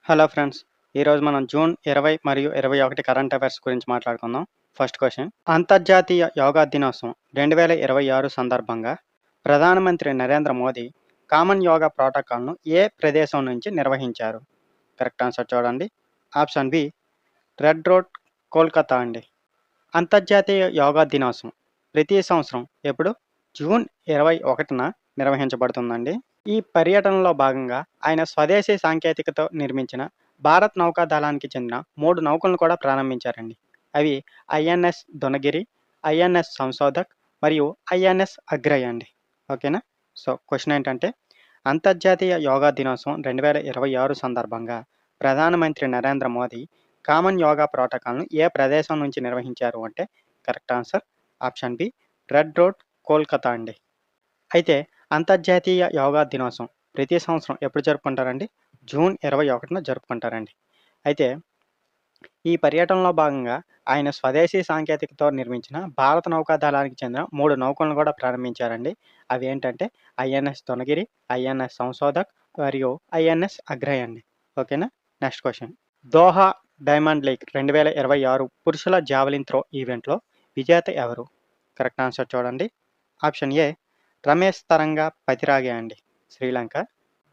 Hello friends. ఈరోజు మనం June 20 మరియు 21 కరెంట్ అఫైర్స్ గురించి మాట్లాడుకుందాం. First question. అంతర్జాతీయ యోగా దినోత్సవం 2026 సందర్భంగా ప్రధానమంత్రి నరేంద్ర మోదీ కామన్ యోగా ప్రోటోకాల్‌ను ఏ ప్రదేశం నుంచి నిర్వహించారు? కరెక్ట్ ఆన్సర్ చూడండి. Option B red road, Kolkata అండి. అంతర్జాతీయ యోగా దినోత్సవం ప్రతి సంవత్సరం ఎప్పుడు? జూన్ 21న నిర్వహించబడుతుందండి. ఈ పర్యటనలో భాగంగా ఆయన స్వదేశీ సాంకేతికతో నిర్మించిన భారత్ నౌకా దళానికి చెందిన 3 నౌకలను కూడా ప్రారంభించారండి. అవి ఐఎన్ఎస్ దునగిరి, ఐఎన్ఎస్ సంశోధక్ మరియు ఐఎన్ఎస్ అగ్రయ్ అండి. ఓకేనా? సో, క్వెషన్ ఏంటంటే అంతర్జాతీయ యోగా దినోత్సవం 2026 సందర్భంగా ప్రధానమంత్రి నరేంద్ర మోదీ కామన్ యోగా ప్రోటోకాల్‌ను ఏ ప్రదేశం నుంచి నిర్వహించారు అంటే correct answer option B red road, Kolkata అండి. అయితే అంతర్జాతీయ యోగా దినోత్సవం ప్రతి సంవత్సరం ఎప్పుడు జరుపుకుంటారండి? జూన్ 21న జరుపుకుంటారండి. అయితే ఈ పర్యటనలో భాగంగా ఆయన స్వదేశీ సాంకేతికతో నిర్మించిన భారత నౌకా దళానికి చెందిన 3 నౌకలను కూడా ప్రారంభించారండి. అవేంటంటే ఐఎన్ఎస్ దునగిరి, ఐఎన్ఎస్ సంశోధక్ మరియు ఐఎన్ఎస్ అగ్రయ్ అండి. ఓకేనా? Next question. Doha diamond league 2026 పురుషుల జావెలిన్ త్రో ఈవెంట్‌లో విజేత ఎవరు? కరెక్ట్ ఆన్సర్ చూడండి. ఆప్షన్ ఏ రమేష్ తరంగా పతిరాగే అండి, శ్రీలంక.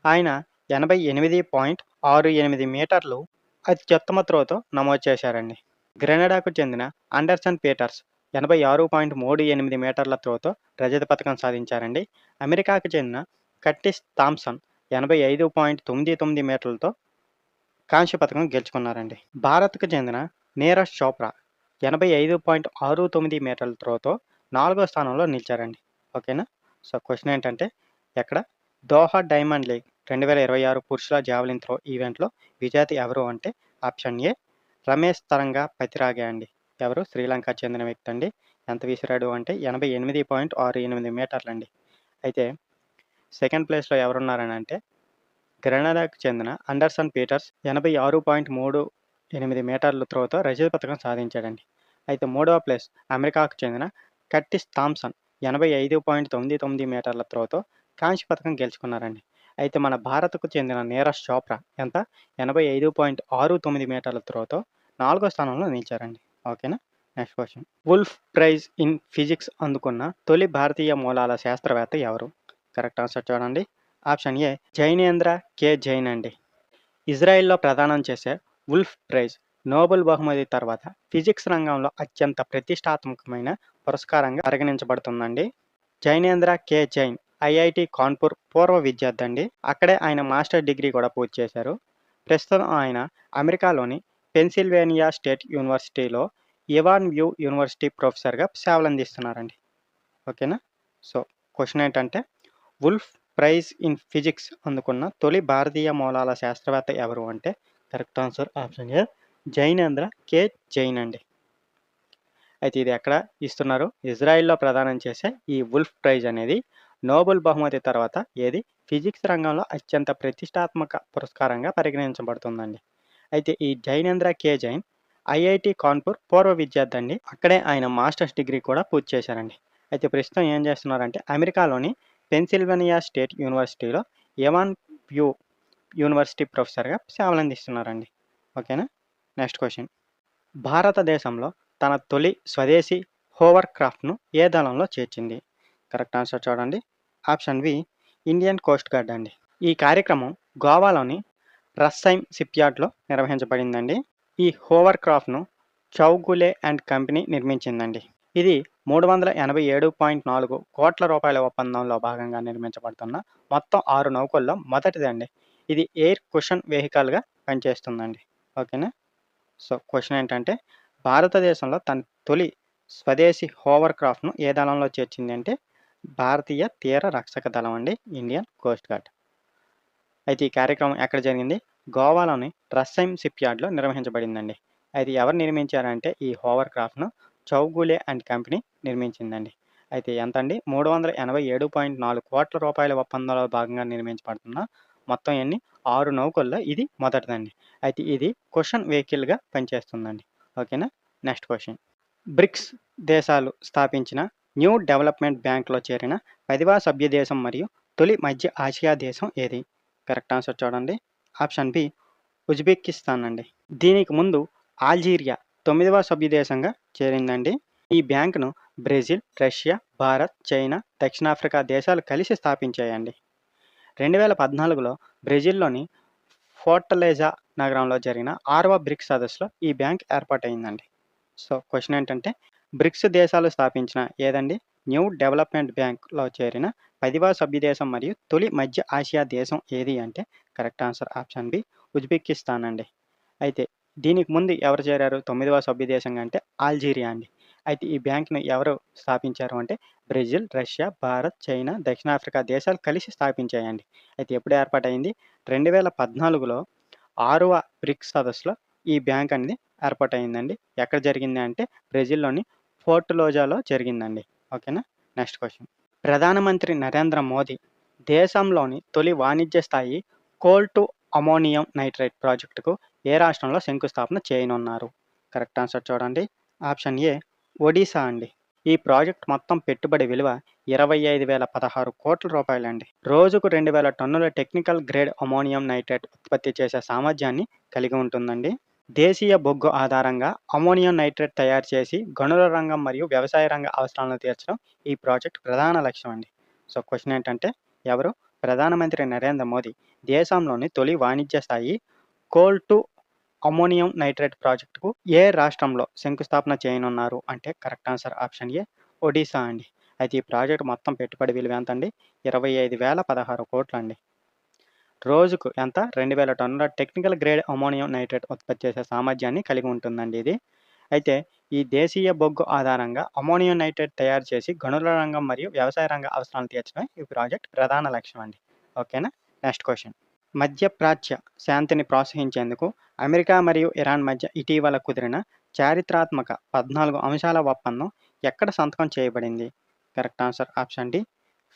ఆయన 88.68 మీటర్లు అత్యుత్తమ త్రోతో నమోదు చేశారండి. గ్రెనడాకు చెందిన అండర్సన్ పీటర్స్ 86.38 మీటర్ల త్రోతో రజత పతకం సాధించారండి. అమెరికాకు చెందిన కర్టిస్ థామ్సన్ 85.99 మీటర్లతో కాంస్య పతకం గెలుచుకున్నారండి. భారత్కు చెందిన నీరజ్ చోప్రా 85.69 మీటర్ల త్రోతో 4వ స్థానంలో నిలిచారండి. ఓకేనా? సో, క్వెషన్ ఏంటంటే ఎక్కడ? దోహా డైమండ్ లీగ్ 2026 పురుషుల జావెలిన్ త్రో ఈవెంట్‌లో విజేత ఎవరు అంటే ఆప్షన్ ఏ రమేష్ తరంగా పతిరాగే అండి. ఎవరు? శ్రీలంక చెందిన వ్యక్తి అండి. ఎంత విసిరాడు అంటే 88.68 మీటర్లండి. అయితే సెకండ్ ప్లేస్‌లో ఎవరున్నారని అంటే గ్రెనడాకు చెందిన అండర్సన్ పీటర్స్ 86.38 మీటర్ల త్రోతో రజత పతకం సాధించాడండి. అయితే మూడవ ప్లేస్ అమెరికాకు చెందిన కర్టిస్ థామ్సన్ 85.99 మీటర్ల త్రోతో కాంస్య పతకం గెలుచుకున్నారండి. అయితే మన భారత్‌కు చెందిన నీరజ్ చోప్రా ఎంత? 85.69 మీటర్ల త్రోతో 4వ స్థానంలో నిలిచారండి. ఓకేనా? Next question. Wolf Prize in physics అందుకున్న తొలి భారతీయ మూలాల శాస్త్రవేత్త ఎవరు? కరెక్ట్ ఆన్సర్ చూడండి. Option A Jainendra K. Jain అండి. ఇజ్రాయెల్‌లో ప్రదానం చేసే వుల్ఫ్ ప్రైజ్ నోబెల్ బహుమతి తర్వాత ఫిజిక్స్ రంగంలో అత్యంత ప్రతిష్టాత్మకమైన పురస్కారంగా పరిగణించబడుతుందండి. జైనేంద్ర కె. జైన్ ఐఐటి కాన్పూర్ పూర్వ విద్యార్థి అండి. అక్కడే ఆయన మాస్టర్ డిగ్రీ కూడా పూర్తి చేశారు. ప్రస్తుతం ఆయన అమెరికాలోని పెన్సిల్వేనియా స్టేట్ యూనివర్సిటీలో ఇవాన్ వ్యూ యూనివర్సిటీ ప్రొఫెసర్‌గా సేవలందిస్తున్నారండి. ఓకేనా? సో, క్వెషన్ ఏంటంటే వుల్ఫ్ ప్రైజ్ ఇన్ ఫిజిక్స్ అందుకున్న తొలి భారతీయ మూలాల శాస్త్రవేత్త ఎవరు అంటే correct answer option A Jainendra K. Jain అండి. అయితే ఇది ఎక్కడ ఇస్తున్నారు? ఇజ్రాయెల్‌లో ప్రదానం చేసే ఈ వుల్ఫ్ ప్రైజ్ అనేది నోబెల్ బహుమతి తర్వాత ఏది ఫిజిక్స్ రంగంలో అత్యంత ప్రతిష్టాత్మక పురస్కారంగా పరిగణించబడుతుందండి. అయితే ఈ జైనేంద్ర కె. జైన్ ఐఐటి కాన్పూర్ పూర్వ విద్యార్థి అండి. అక్కడే ఆయన మాస్టర్స్ డిగ్రీ కూడా పూర్తి చేశారండి. అయితే ప్రస్తుతం ఏం చేస్తున్నారంటే అమెరికాలోని పెన్సిల్వేనియా స్టేట్ యూనివర్సిటీలో ఇవాన్ వ్యూ యూనివర్సిటీ ప్రొఫెసర్‌గా సేవలందిస్తున్నారండి. ఓకేనా? Next question. భారతదేశంలో తన తొలి స్వదేశీ హోవర్ క్రాఫ్ట్‌ను ఏ దళంలో చేర్చింది? కరెక్ట్ ఆన్సర్ చూడండి. Option B Indian Coast Guard అండి. ఈ కార్యక్రమం గోవాలోని రస్సైమ్ షిప్‌యార్డ్‌లో నిర్వహించబడిందండి. ఈ హోవర్ క్రాఫ్ట్‌ను చౌగులే అండ్ కంపెనీ నిర్మించిందండి. ఇది 387.4 కోట్ల రూపాయల ఒప్పందంలో భాగంగా నిర్మించబడుతున్న మొత్తం 6 నౌకల్లో మొదటిదండి. ఇది ఎయిర్ కుషన్ వెహికల్‌గా పనిచేస్తుందండి. ఓకేనా? సో, క్వెషన్ ఏంటంటే భారతదేశంలో తన తొలి స్వదేశీ హోవర్ క్రాఫ్ట్‌ను ఏ దళంలో చేర్చింది అంటే భారతీయ తీర రక్షక దళం అండి, ఇండియన్ కోస్ట్ గార్డ్. అయితే ఈ కార్యక్రమం ఎక్కడ జరిగింది? గోవాలోని రస్సైమ్ షిప్‌యార్డ్‌లో నిర్వహించబడిందండి. అయితే ఎవరు నిర్మించారంటే ఈ హోవర్ క్రాఫ్ట్‌ను చౌగులే అండ్ కంపెనీ నిర్మించిందండి. అయితే ఎంతండి? 387.4 కోట్ల రూపాయల ఒప్పందంలో భాగంగా నిర్మించబడుతున్న మొత్తం ఎన్ని 6 నౌకల్లో ఇది మొదటిదండి. అయితే ఇది కుషన్ వెహికల్‌గా పనిచేస్తుందండి. ఓకేనా? Next question. బ్రిక్స్ దేశాలు స్థాపించిన న్యూ డెవలప్మెంట్ బ్యాంక్‌లో చేరిన 10వ సభ్య దేశం మరియు తొలి మధ్య ఆసియా దేశం ఏది? కరెక్ట్ ఆన్సర్ చూడండి. ఆప్షన్ బి ఉజ్బెకిస్తాన్ అండి. దీనికి ముందు అల్జీరియా 9వ సభ్యదేశంగా చేరిందండి. ఈ బ్యాంకును బ్రెజిల్, రష్యా, భారత్, చైనా, దక్షిణాఫ్రికా దేశాలు కలిసి స్థాపించాయండి. 2014లో బ్రెజిల్‌లోని ఫోర్టలెజా నగరంలో జరిగిన 6వ బ్రిక్స్ సదస్సులో ఈ బ్యాంక్ ఏర్పాటయిందండి. సో, క్వెషన్ ఏంటంటే బ్రిక్స్ దేశాలు స్థాపించిన ఏదండి? న్యూ డెవలప్‌మెంట్ బ్యాంక్‌లో చేరిన 10వ సభ్యదేశం మరియు తొలి మధ్య ఆసియా దేశం ఏది అంటే correct answer option B Uzbekistan అండి. అయితే దీనికి ముందు ఎవరు చేరారు 9వ సభ్యదేశంగా అంటే అల్జీరియా అండి. అయితే ఈ బ్యాంక్‌ని ఎవరు స్థాపించారు అంటే బ్రెజిల్, రష్యా, భారత్, చైనా, దక్షిణాఫ్రికా దేశాలు కలిసి స్థాపించాయండి. అయితే ఎప్పుడు ఏర్పాటయింది? 2014లో 6వ బ్రిక్స్ సదస్సులో ఈ బ్యాంక్ అనేది ఏర్పాటయిందండి. ఎక్కడ జరిగింది అంటే బ్రెజిల్‌లోని ఫోర్టలోజాలో జరిగిందండి. ఓకేనా? Next question. ప్రధానమంత్రి నరేంద్ర మోదీ దేశంలోని తొలి వాణిజ్య స్థాయి కోల్ టు అమోనియం నైట్రేట్ ప్రాజెక్టుకు ఏ రాష్ట్రంలో శంకుస్థాపన చేయనున్నారు? కరెక్ట్ ఆన్సర్ చూడండి. ఆప్షన్ ఏ ఒడిశా అండి. ఈ ప్రాజెక్ట్ మొత్తం పెట్టుబడి విలువ 25,016 కోట్ల రూపాయలండి. రోజుకు 2,000 టన్నుల టెక్నికల్ గ్రేడ్ అమోనియం నైట్రేట్ ఉత్పత్తి చేసే సామర్థ్యాన్ని కలిగి ఉంటుందండి. దేశీయ బొగ్గు ఆధారంగా అమోనియం నైట్రేట్ తయారు చేసి గనుల రంగం మరియు వ్యవసాయ రంగ అవసరాలను తీర్చడం ఈ ప్రాజెక్ట్ ప్రధాన లక్ష్యం అండి. సో, క్వెషన్ ఏంటంటే ఎవరు? ప్రధానమంత్రి నరేంద్ర మోదీ దేశంలోని తొలి వాణిజ్య స్థాయి కోల్ టు అమోనియం నైట్రేట్ ప్రాజెక్టుకు ఏ రాష్ట్రంలో శంకుస్థాపన చేయనున్నారు అంటే కరెక్ట్ ఆన్సర్ ఆప్షన్ ఏ ఒడిశా అండి. అయితే ఈ ప్రాజెక్ట్ మొత్తం పెట్టుబడి విలువ ఎంత అండి? 25,016 కోట్లండి. రోజుకు ఎంత? 2,000 టన్నుల టెక్నికల్ గ్రేడ్ అమోనియం నైట్రేట్ ఉత్పత్తి చేసే సామర్థ్యాన్ని కలిగి ఉంటుందండి ఇది. అయితే ఈ దేశీయ బొగ్గు ఆధారంగా అమోనియం నైట్రేట్ తయారు చేసి గనుల రంగం మరియు వ్యవసాయ రంగ అవసరాలను తీర్చడమే ఈ ప్రాజెక్ట్ ప్రధాన లక్ష్యం అండి. ఓకేనా? Next question. మధ్యప్రాచ్య శాంతిని ప్రోత్సహించేందుకు అమెరికా మరియు ఇరాన్ మధ్య ఇటీవల కుదిరిన చారిత్రాత్మక 14 అంశాల ఒప్పందం ఎక్కడ సంతకం చేయబడింది? Correct answer option D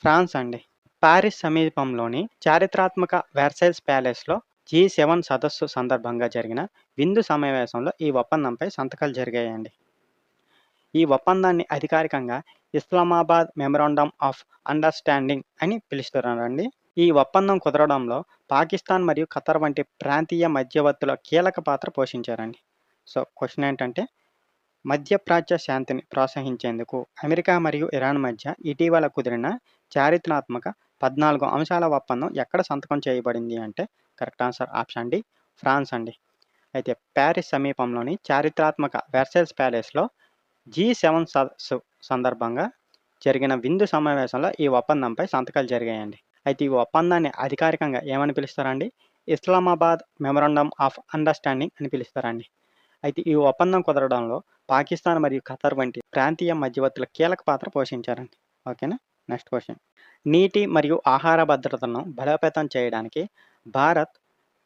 France అండి. పారిస్ సమీపంలోని చారిత్రాత్మక వెర్సైల్స్ ప్యాలెస్‌లో G7 సదస్సు సందర్భంగా జరిగిన విందు సమావేశంలో ఈ ఒప్పందంపై సంతకాలు జరిగాయండి. ఈ ఒప్పందాన్ని అధికారికంగా ఇస్లామాబాద్ మెమోరాండమ్ ఆఫ్ అండర్‌స్టాండింగ్ అని పిలుస్తున్నారండి. ఈ ఒప్పందం కుదరడంలో పాకిస్తాన్ మరియు ఖతర్ వంటి ప్రాంతీయ మధ్యవర్తుల కీలక పాత్ర పోషించారండి. సో, క్వెషన్ ఏంటంటే మధ్యప్రాచ్య శాంతిని ప్రోత్సహించేందుకు అమెరికా మరియు ఇరాన్ మధ్య ఇటీవల కుదిరిన చారిత్రాత్మక 14 అంశాల ఒప్పందం ఎక్కడ సంతకం చేయబడింది అంటే correct answer option D France అండి. అయితే ప్యారిస్ సమీపంలోని చారిత్రాత్మక వెర్సైల్స్ ప్యాలెస్‌లో G7 సదస్సు సందర్భంగా జరిగిన విందు సమావేశంలో ఈ ఒప్పందంపై సంతకాలు జరిగాయండి. అయితే ఈ ఒప్పందాన్ని అధికారికంగా ఏమని పిలుస్తారండి? ఇస్లామాబాద్ మెమోరాండమ్ ఆఫ్ అండర్‌స్టాండింగ్ అని పిలుస్తారండి. అయితే ఈ ఒప్పందం కుదరడంలో పాకిస్తాన్ మరియు ఖతర్ వంటి ప్రాంతీయ మధ్యవర్తుల కీలక పాత్ర పోషించారండి. ఓకేనా? Next question. నీటి మరియు ఆహార భద్రతను బలోపేతం చేయడానికి భారత్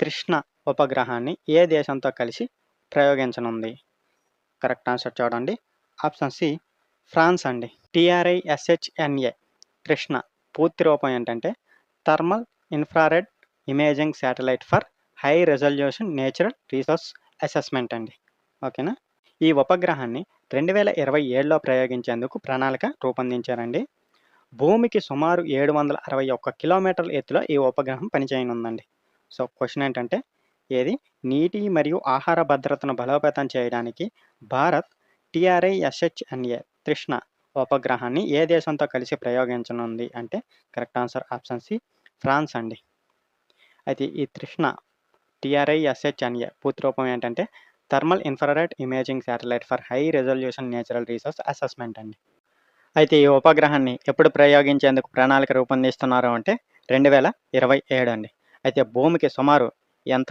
కృష్ణ ఉపగ్రహాన్ని ఏ దేశంతో కలిసి ప్రయోగించనుంది? కరెక్ట్ ఆన్సర్ చూడండి. ఆప్షన్ సి ఫ్రాన్స్ అండి. TRISHNA కృష్ణ పూర్తి రూపం ఏంటంటే thermal infrared imaging satellite for high resolution natural resource assessment అండి. ఓకేనా? ఈ ఉపగ్రహాన్ని 2027లో ప్రయోగించేందుకు ప్రణాళిక రూపొందించారండి. భూమికి సుమారు 761 కిలోమీటర్ల ఎత్తులో ఈ ఉపగ్రహం పనిచేయనుందండి. సో, క్వెషన్ ఏంటంటే ఏది? నీటి మరియు ఆహార భద్రతను బలోపేతం చేయడానికి భారత్ TRISHNA కృష్ణ ఉపగ్రహాన్ని ఏ దేశంతో కలిసి ప్రయోగించనుంది అంటే correct answer option C France అండి. అయితే ఈ కృష్ణ TRISHNA పూర్తి రూపం ఏంటంటే thermal infrared imaging satellite for high resolution natural resource assessment అండి. అయితే ఈ ఉపగ్రహాన్ని ఎప్పుడు ప్రయోగించేందుకు ప్రణాళిక రూపొందిస్తున్నారు అంటే 2027 అండి. అయితే భూమికి సుమారు ఎంత?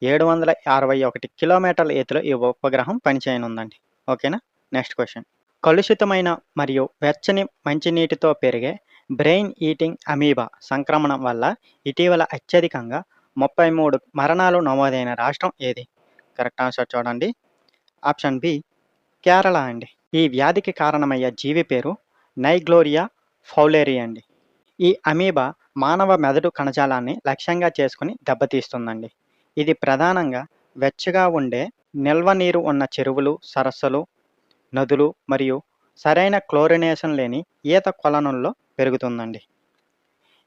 761 కిలోమీటర్ల ఎత్తులో ఈ ఉపగ్రహం పనిచేయనుందండి. ఓకేనా? Next question. కలుషితమైన మరియు వెచ్చని మంచినీటితో పెరిగే బ్రెయిన్ ఈటింగ్ అమీబా సంక్రమణం వల్ల ఇటీవల అత్యధికంగా 33 మరణాలు నమోదైన రాష్ట్రం ఏది? కరెక్ట్ ఆన్సర్ చూడండి. ఆప్షన్ బి కేరళ అండి. ఈ వ్యాధికి కారణమయ్యే జీవి పేరు నైగ్లోరియా ఫౌలేరి అండి. ఈ అమీబా మానవ మెదడు కణజాలాన్ని లక్ష్యంగా చేసుకుని దెబ్బతీస్తుందండి. ఇది ప్రధానంగా వెచ్చగా ఉండే నిల్వ నీరు ఉన్న చెరువులు, సరస్సులు, నదులు మరియు సరైన క్లోరినేషన్ లేని ఈత కొలనుల్లో పెరుగుతుందండి.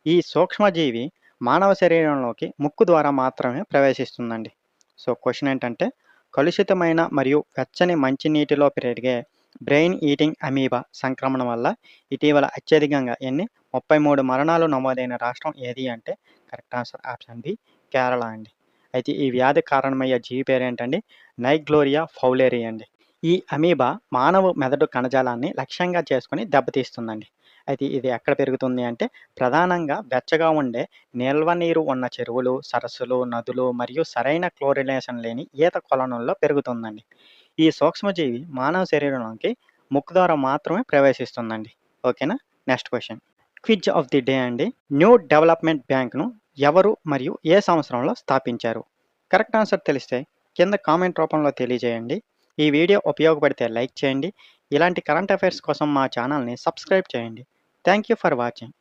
ఈ సూక్ష్మజీవి మానవ శరీరంలోకి ముక్కు ద్వారా మాత్రమే ప్రవేశిస్తుందండి. సో క్వశ్చన్ ఏంటంటే, కలుషితమైన మరియు వెచ్చని మంచినీటిలో పెరిగే బ్రెయిన్ ఈటింగ్ అమీబా సంక్రమణ వల్ల ఇటీవల అత్యధికంగా 33 మరణాలు నమోదైన రాష్ట్రం ఏది అంటే, correct answer option B Kerala అండి. అయితే ఈ వ్యాధి కారణమయ్యే జీవి పేరేంటండి? నైగ్లోరియా ఫౌలేరి అండి. ఈ అమీబా మానవ మెదడు కణజాలాన్ని లక్ష్యంగా చేసుకొని దెబ్బతీస్తుందండి. అయితే ఇది ఎక్కడ పెరుగుతుంది అంటే, ప్రధానంగా వెచ్చగా ఉండే నిల్వ నీరు ఉన్న చెరువులు, సరస్సులు, నదులు మరియు సరైన క్లోరినేషన్ లేని ఈత కొలనుల్లో పెరుగుతుందండి. ఈ సూక్ష్మజీవి మానవ శరీరంలోకి ముక్కు ద్వారా మాత్రమే ప్రవేశిస్తుందండి. ఓకేనా? Next question. Quiz of the day అండి. న్యూ డెవలప్మెంట్ బ్యాంక్‌ను ఎవరు మరియు ఏ సంవత్సరంలో స్థాపించారు? కరెక్ట్ ఆన్సర్ తెలిస్తే కింద కామెంట్ రూపంలో తెలియజేయండి. ఈ వీడియో ఉపయోగపడితే లైక్ చేయండి. ఇలాంటి కరెంట్ అఫైర్స్ కోసం మా ఛానల్‌ని సబ్స్క్రైబ్ చేయండి. Thank you for watching.